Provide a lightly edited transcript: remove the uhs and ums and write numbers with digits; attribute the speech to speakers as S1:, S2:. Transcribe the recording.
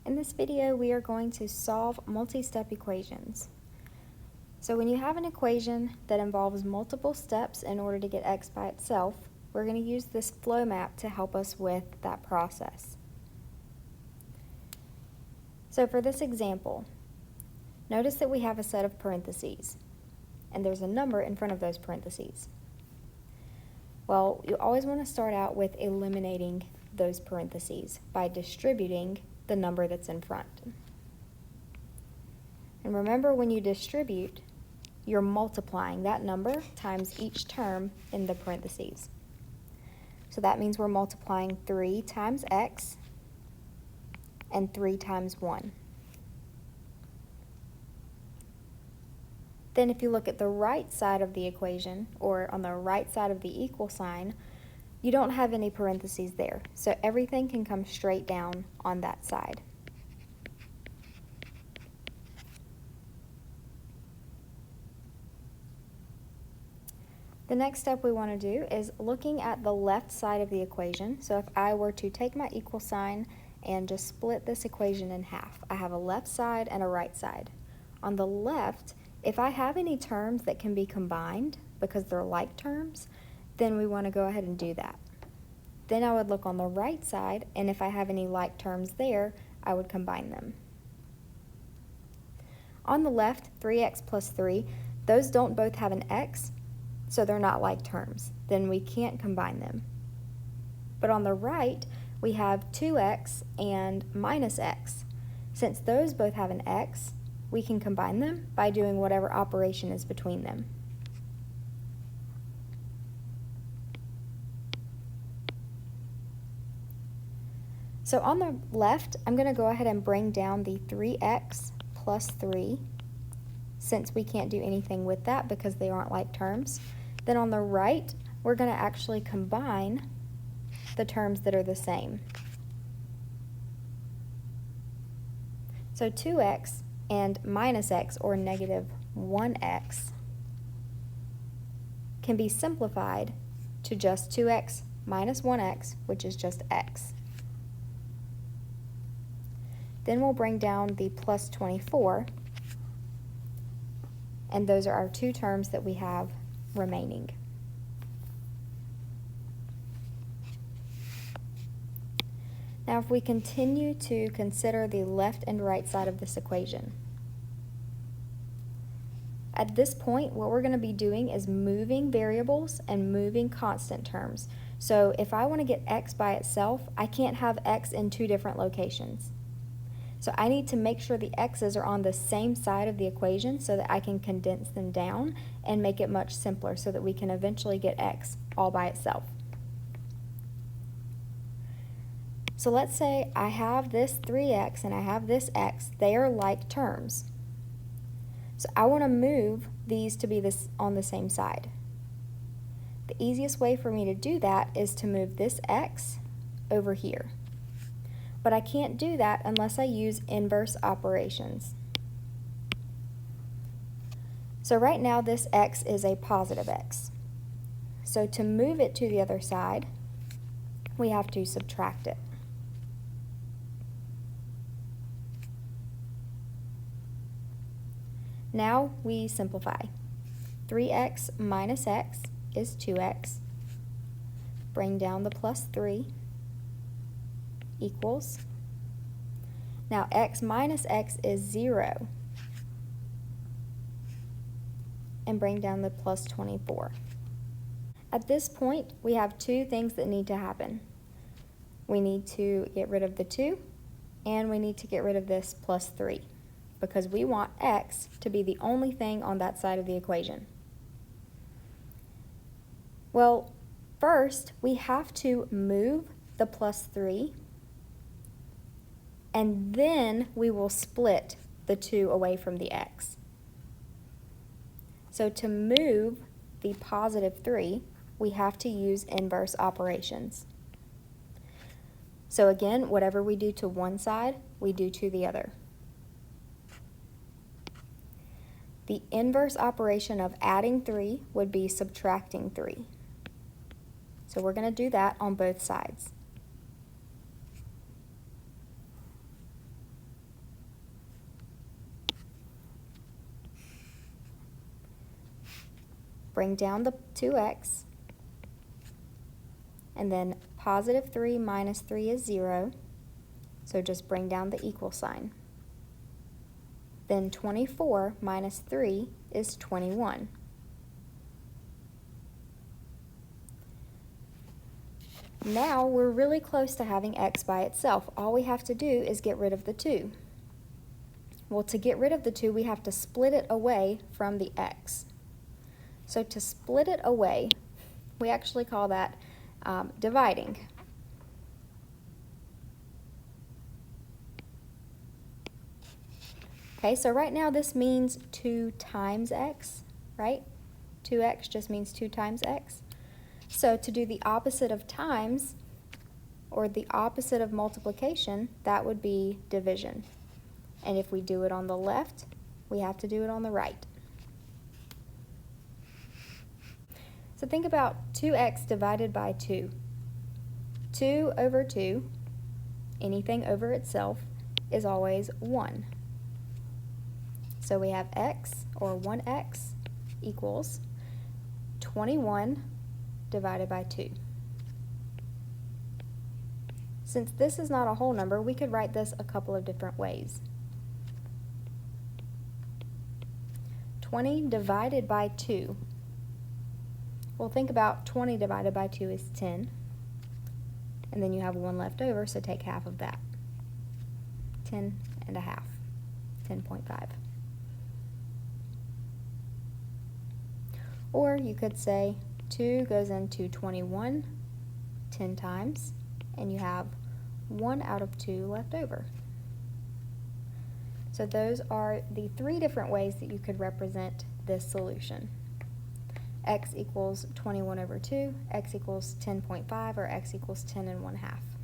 S1: In this video, we are going to solve multi-step equations. So when you have an equation that involves multiple steps in order to get x by itself, we're going to use this flow map to help us with that process. So for this example, notice that we have a set of parentheses, and there's a number in front of those parentheses. Well, you always want to start out with eliminating those parentheses by distributing the number that's in front. And remember, when you distribute, you're multiplying that number times each term in the parentheses. So that means we're multiplying 3 times x and 3 times 1. Then if you look at the right side of the equation, or on the right side of the equal sign, you don't have any parentheses there. So everything can come straight down on that side. The next step we want to do is looking at the left side of the equation. So if I were to take my equal sign and just split this equation in half, I have a left side and a right side. On the left, if I have any terms that can be combined because they're like terms, then we want to go ahead and do that. Then I would look on the right side, and if I have any like terms there, I would combine them. On the left, 3x plus 3, those don't both have an x, so they're not like terms. Then we can't combine them. But on the right, we have 2x and minus x. Since those both have an x, we can combine them by doing whatever operation is between them. So on the left, I'm going to go ahead and bring down the 3x plus 3, since we can't do anything with that because they aren't like terms. Then on the right, we're going to actually combine the terms that are the same. So 2x and minus x, or negative 1x, can be simplified to just 2x minus 1x, which is just x. Then we'll bring down the plus 24, and those are our two terms that we have remaining. Now if we continue to consider the left and right side of this equation, at this point what we're going to be doing is moving variables and moving constant terms. So if I want to get x by itself, I can't have x in two different locations. So I need to make sure the x's are on the same side of the equation so that I can condense them down and make it much simpler so that we can eventually get x all by itself. So let's say I have this 3x and I have this x. They are like terms. So I want to move these to be on the same side. The easiest way for me to do that is to move this x over here. But I can't do that unless I use inverse operations. So right now this x is a positive x. So to move it to the other side, we have to subtract it. Now we simplify. 3x minus x is 2x. Bring down the plus 3 equals. Now x minus x is 0. And bring down the plus 24. At this point, we have two things that need to happen. We need to get rid of the 2, and we need to get rid of this plus 3, because we want x to be the only thing on that side of the equation. Well, first we have to move the plus 3, and then we will split the 2 away from the x. So to move the positive 3, we have to use inverse operations. So again, whatever we do to one side, we do to the other. The inverse operation of adding 3 would be subtracting 3. So we're going to do that on both sides. bring down the 2x, and then positive 3 minus 3 is 0, so just bring down the equal sign. Then 24 minus 3 is 21. Now we're really close to having x by itself. All we have to do is get rid of the 2. Well, to get rid of the 2, we have to split it away from the x. So to split it away, we actually call that dividing. Okay, so right now this means 2 times x, right? 2x just means 2 times x. So to do the opposite of times, or the opposite of multiplication, that would be division. And if we do it on the left, we have to do it on the right. So think about 2x divided by 2. 2 over 2, anything over itself, is always 1. So we have x, or 1x, equals 21 divided by 2. Since this is not a whole number, we could write this a couple of different ways. 20 divided by 2. Well, think about 20 divided by 2 is 10. And then you have 1 left over, so take half of that. 10 and a half. 10.5. Or you could say 2 goes into 21 10 times, and you have 1 out of 2 left over. So those are the 3 different ways that you could represent this solution. X equals 21 over 2, x equals 10.5, or x equals 10 and 1/2.